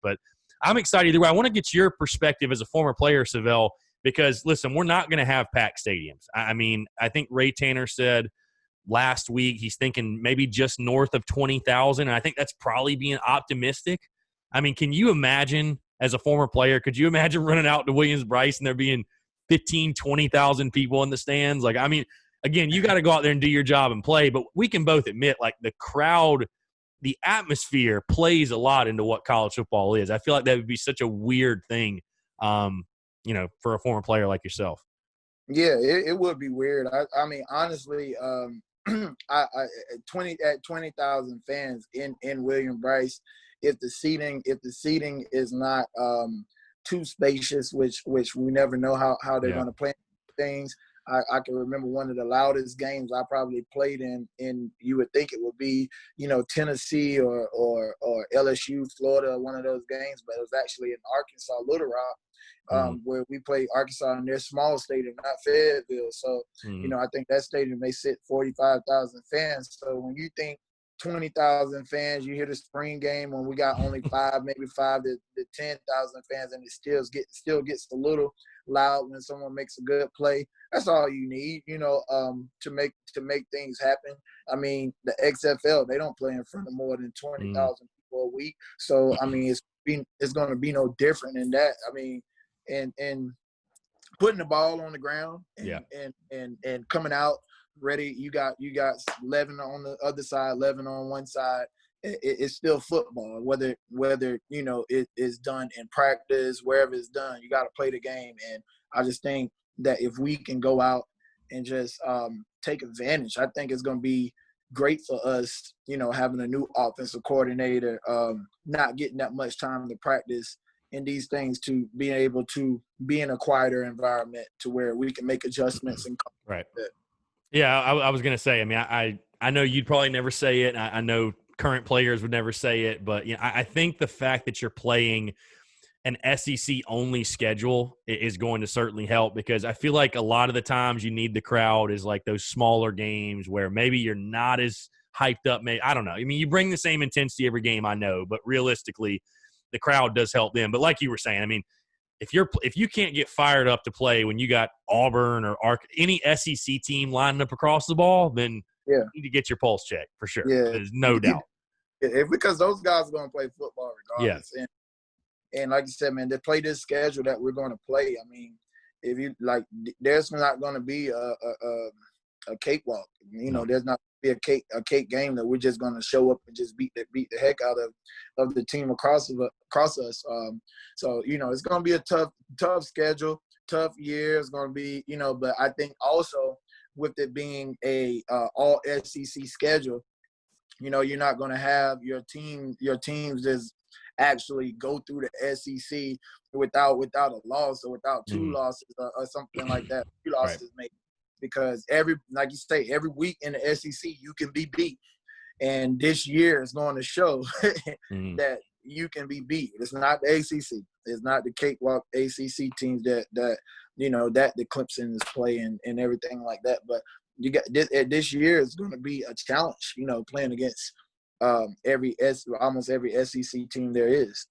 But I'm excited either way. I want to get your perspective as a former player, Syvelle, because, listen, we're not going to have packed stadiums. I mean, I think Ray Tanner said last week he's thinking maybe just north of 20,000, and I think that's probably being optimistic. I mean, can you imagine, as a former player, could you imagine running out to Williams-Brice and there being 15, 20,000 people in the stands? Like, I mean, again, you got to go out there and do your job and play, but we can both admit, like, the crowd, the atmosphere plays a lot into what college football is. I feel like that would be such a weird thing, for a former player like yourself. Yeah, it would be weird. I mean, honestly, 20,000 fans in Williams-Brice, if the seating is not too spacious, which we never know how they're going to plan things. I can remember one of the loudest games I probably played in you would think it would be, Tennessee or LSU, Florida, one of those games, but it was actually in Arkansas, Little Rock, where we played Arkansas in their small stadium, not Fayetteville. So, I think that stadium may sit 45,000 fans. So when you think 20,000 fans, you hear the spring game when we got only 5 to 10,000 fans, and it still gets a little loud when someone makes a good play. That's all you need, to make things happen. I mean, the XFL, they don't play in front of more than 20,000 people a week. So I mean, it's going to be no different in that. I mean, and putting the ball on the ground and coming out ready. You got 11 on the other side, 11 on one side. It's still football. Whether it is done in practice, wherever it's done, you got to play the game. And I just think that if we can go out and just take advantage, I think it's going to be great for us. Having a new offensive coordinator, not getting that much time to practice in these things, to being able to be in a quieter environment to where we can make adjustments and right. Yeah, I was going to say, I mean, I know you'd probably never say it. I know current players would never say it, but I think the fact that you're playing an SEC-only schedule is going to certainly help, because I feel like a lot of the times you need the crowd is like those smaller games where maybe you're not as hyped up. Maybe, I don't know. I mean, you bring the same intensity every game, I know, but realistically, the crowd does help them. But like you were saying, I mean, if you can't get fired up to play when you got Auburn or any SEC team lining up across the ball, then you need to get your pulse checked for sure. Yeah. There's no doubt. Because those guys are going to play football regardless. Yeah. And like you said, man, they play this schedule that we're going to play. I mean, if you there's not going to be a cakewalk. There's not going to be a cake game that we're just going to show up and just beat the heck out of the team across us. So it's going to be a tough schedule, tough year. It's going to be but I think also with it being a all SEC schedule, you're not going to have your teams just actually go through the SEC without a loss or without 2 losses or something like that. 3 losses maybe, because like you say, every week in the SEC you can be beat, and this year is going to show that you can be beat. It's not the ACC. It's not the cakewalk ACC teams that the Clemson is playing and everything like that. But you got this year is going to be a challenge. Playing against almost every SEC team there is.